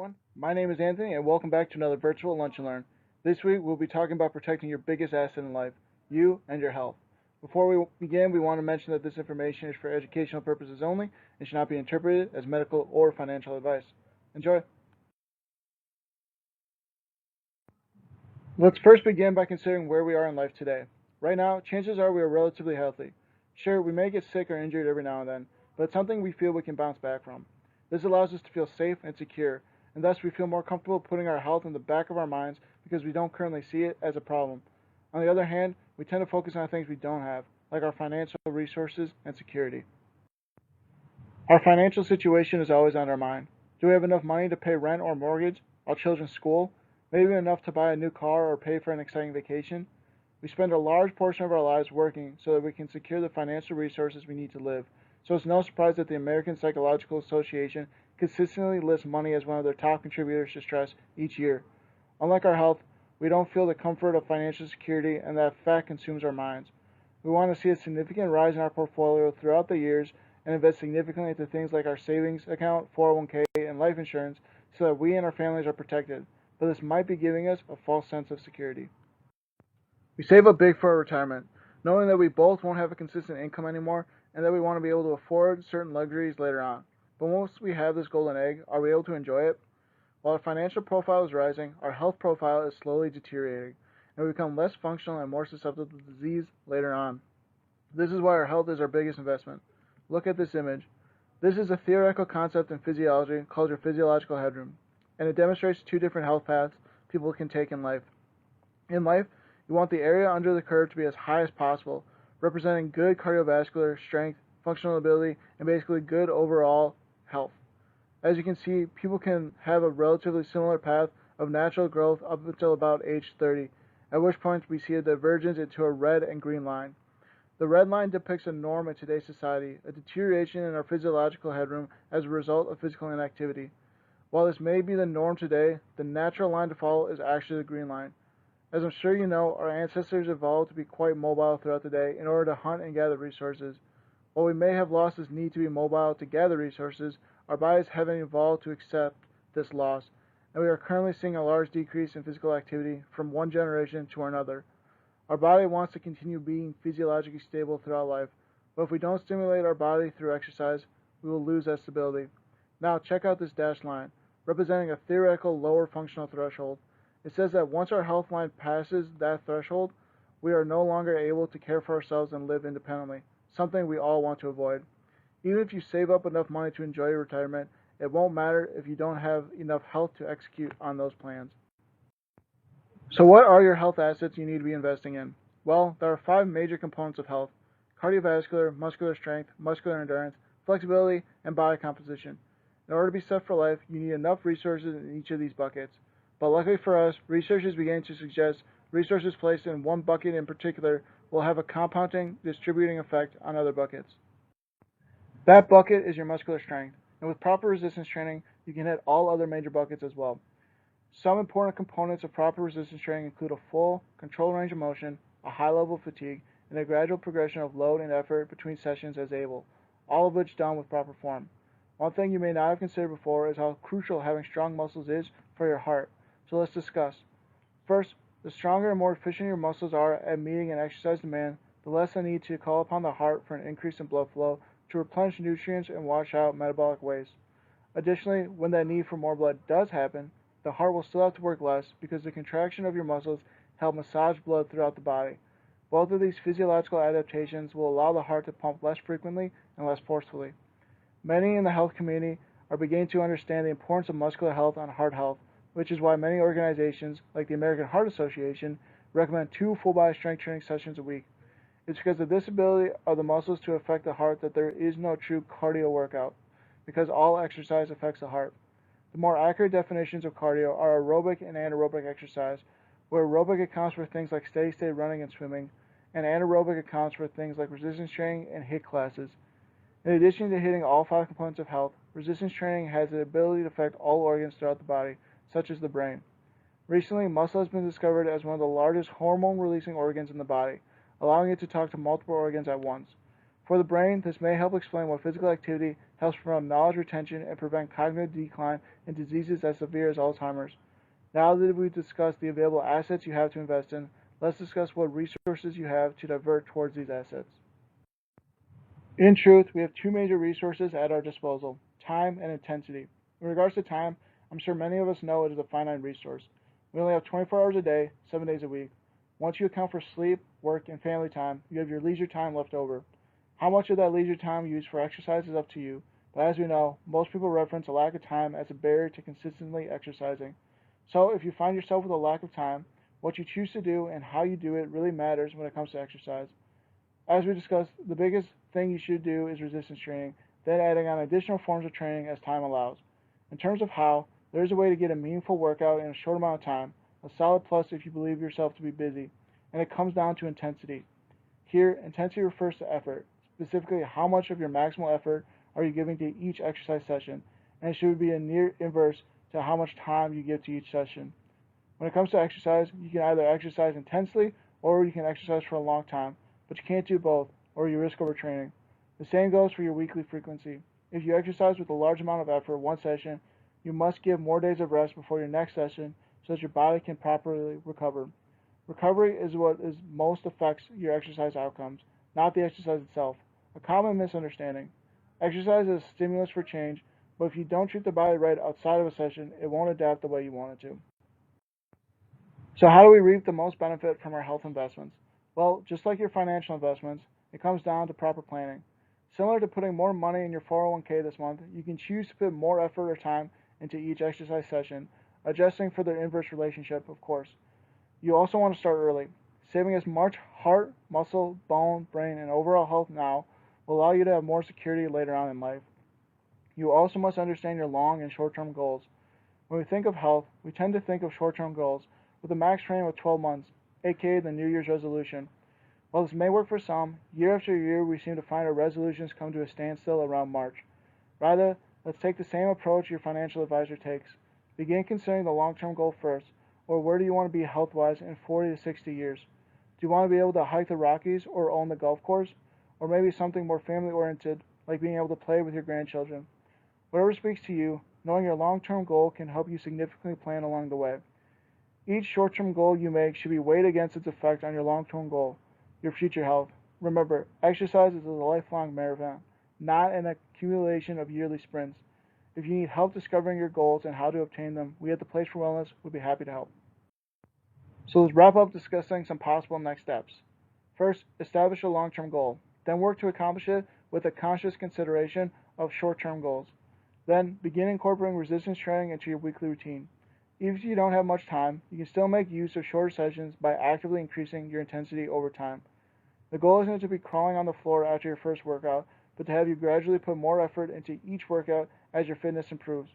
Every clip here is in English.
everyone. My name is Anthony, and welcome back to another virtual Lunch and Learn. This week, we'll be talking about protecting your biggest asset in life, you and your health. Before we begin, we want to mention that this information is for educational purposes only and should not be interpreted as medical or financial advice. Enjoy. Let's first begin by considering where we are in life today. Right now, chances are we are relatively healthy. Sure, we may get sick or injured every now and then, but it's something we feel we can bounce back from. This allows us to feel safe and secure, and thus we feel more comfortable putting our health in the back of our minds because we don't currently see it as a problem. On the other hand, we tend to focus on things we don't have, like our financial resources and security. Our financial situation is always on our mind. Do we have enough money to pay rent or mortgage, our children's school, maybe enough to buy a new car or pay for an exciting vacation? We spend a large portion of our lives working so that we can secure the financial resources we need to live. So it's no surprise that the American Psychological Association consistently lists money as one of their top contributors to stress each year. Unlike our health, we don't feel the comfort of financial security, and that fact consumes our minds. We want to see a significant rise in our portfolio throughout the years and invest significantly into things like our savings account, 401k, and life insurance so that we and our families are protected. But this might be giving us a false sense of security. We save up big for our retirement, knowing that we both won't have a consistent income anymore and that we want to be able to afford certain luxuries later on. But once we have this golden egg, are we able to enjoy it? While our financial profile is rising, our health profile is slowly deteriorating, and we become less functional and more susceptible to disease later on. This is why our health is our biggest investment. Look at this image. This is a theoretical concept in physiology called your physiological headroom, and it demonstrates two different health paths people can take in life. In life, you want the area under the curve to be as high as possible, representing good cardiovascular strength, functional ability, and basically good overall health. As you can see, people can have a relatively similar path of natural growth up until about age 30, at which point we see a divergence into a red and green line. The red line depicts a norm in today's society, a deterioration in our physiological headroom as a result of physical inactivity. While this may be the norm today, the natural line to follow is actually the green line. As I'm sure you know, our ancestors evolved to be quite mobile throughout the day in order to hunt and gather resources. While we may have lost this need to be mobile to gather resources, our bodies haven't evolved to accept this loss, and we are currently seeing a large decrease in physical activity from one generation to another. Our body wants to continue being physiologically stable throughout life, but if we don't stimulate our body through exercise, we will lose that stability. Now check out this dashed line, representing a theoretical lower functional threshold. It says that once our health line passes that threshold, we are no longer able to care for ourselves and live independently, something we all want to avoid. Even if you save up enough money to enjoy your retirement, it won't matter if you don't have enough health to execute on those plans. So, what are your health assets you need to be investing in? Well, there are five major components of health: cardiovascular, muscular strength, muscular endurance, flexibility, and body composition. In order to be set for life, you need enough resources in each of these buckets. But luckily for us, research is beginning to suggest resources placed in one bucket in particular will have a compounding, distributing effect on other buckets. That bucket is your muscular strength, and with proper resistance training, you can hit all other major buckets as well. Some important components of proper resistance training include a full, controlled range of motion, a high level of fatigue, and a gradual progression of load and effort between sessions as able, all of which done with proper form. One thing you may not have considered before is how crucial having strong muscles is for your heart, so let's discuss. First, the stronger and more efficient your muscles are at meeting an exercise demand, the less the need to call upon the heart for an increase in blood flow to replenish nutrients and wash out metabolic waste. Additionally, when that need for more blood does happen, the heart will still have to work less because the contraction of your muscles help massage blood throughout the body. Both of these physiological adaptations will allow the heart to pump less frequently and less forcefully. Many in the health community are beginning to understand the importance of muscular health on heart health, which is why many organizations, like the American Heart Association, recommend two full body strength training sessions a week. It's because of this ability of the muscles to affect the heart that there is no true cardio workout, because all exercise affects the heart. The more accurate definitions of cardio are aerobic and anaerobic exercise, where aerobic accounts for things like steady state running and swimming, and anaerobic accounts for things like resistance training and HIIT classes. In addition to hitting all five components of health, resistance training has the ability to affect all organs throughout the body, such as the brain. Recently, muscle has been discovered as one of the largest hormone releasing organs in the body, allowing it to talk to multiple organs at once. For the brain, this may help explain why physical activity helps promote knowledge retention and prevent cognitive decline in diseases as severe as Alzheimer's. Now that we've discussed the available assets you have to invest in, let's discuss what resources you have to divert towards these assets. In truth, we have two major resources at our disposal: time and intensity. In regards to time, I'm sure many of us know it is a finite resource. We only have 24 hours a day, 7 days a week. Once you account for sleep, work, and family time, you have your leisure time left over. How much of that leisure time you use for exercise is up to you, but as we know, most people reference a lack of time as a barrier to consistently exercising. So if you find yourself with a lack of time, what you choose to do and how you do it really matters when it comes to exercise. As we discussed, the biggest thing you should do is resistance training, then adding on additional forms of training as time allows. In terms of how, there is a way to get a meaningful workout in a short amount of time, a solid plus if you believe yourself to be busy, and it comes down to intensity. Here, intensity refers to effort, specifically how much of your maximal effort are you giving to each exercise session, and it should be a near inverse to how much time you give to each session. When it comes to exercise, you can either exercise intensely or you can exercise for a long time, but you can't do both or you risk overtraining. The same goes for your weekly frequency. If you exercise with a large amount of effort one session, you must give more days of rest before your next session so that your body can properly recover. Recovery is what most affects your exercise outcomes, not the exercise itself. A common misunderstanding. Exercise is a stimulus for change, but if you don't treat the body right outside of a session, it won't adapt the way you want it to. So how do we reap the most benefit from our health investments? Well, just like your financial investments, it comes down to proper planning. Similar to putting more money in your 401k this month, you can choose to put more effort or time into each exercise session, adjusting for their inverse relationship, of course. You also want to start early. Saving as much heart, muscle, bone, brain, and overall health now will allow you to have more security later on in life. You also must understand your long and short-term goals. When we think of health, we tend to think of short-term goals, with a max frame of 12 months, aka the New Year's resolution. While this may work for some, year after year we seem to find our resolutions come to a standstill around March. Rather, let's take the same approach your financial advisor takes. Begin considering the long-term goal first, or where do you want to be health-wise in 40 to 60 years? Do you want to be able to hike the Rockies or own the golf course? Or maybe something more family-oriented, like being able to play with your grandchildren? Whatever speaks to you, knowing your long-term goal can help you significantly plan along the way. Each short-term goal you make should be weighed against its effect on your long-term goal, your future health. Remember, exercise is a lifelong marathon, not an accumulation of yearly sprints. If you need help discovering your goals and how to obtain them, we at the Place for Wellness would be happy to help. So let's wrap up discussing some possible next steps. First, establish a long-term goal. Then work to accomplish it with a conscious consideration of short-term goals. Then begin incorporating resistance training into your weekly routine. Even if you don't have much time, you can still make use of shorter sessions by actively increasing your intensity over time. The goal isn't to be crawling on the floor after your first workout, but to have you gradually put more effort into each workout as your fitness improves.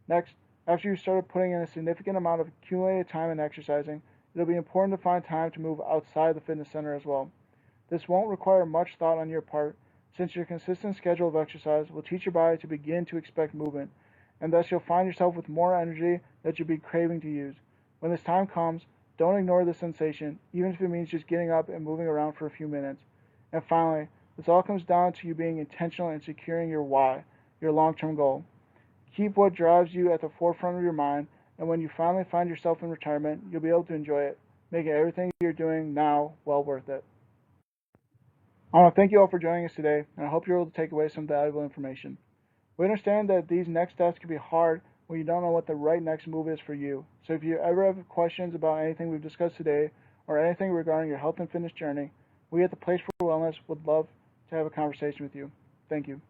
Next, after you've started putting in a significant amount of accumulated time in exercising, it'll be important to find time to move outside the fitness center as well. This won't require much thought on your part, since your consistent schedule of exercise will teach your body to begin to expect movement, and thus you'll find yourself with more energy that you'll be craving to use. When this time comes, don't ignore the sensation, even if it means just getting up and moving around for a few minutes. And finally, this all comes down to you being intentional in securing your why, your long-term goal. Keep what drives you at the forefront of your mind, and when you finally find yourself in retirement, you'll be able to enjoy it, making everything you're doing now well worth it. I want to thank you all for joining us today, and I hope you're able to take away some valuable information. We understand that these next steps can be hard when you don't know what the right next move is for you. So if you ever have questions about anything we've discussed today or anything regarding your health and fitness journey, we at the Place for Wellness would love to have a conversation with you. Thank you.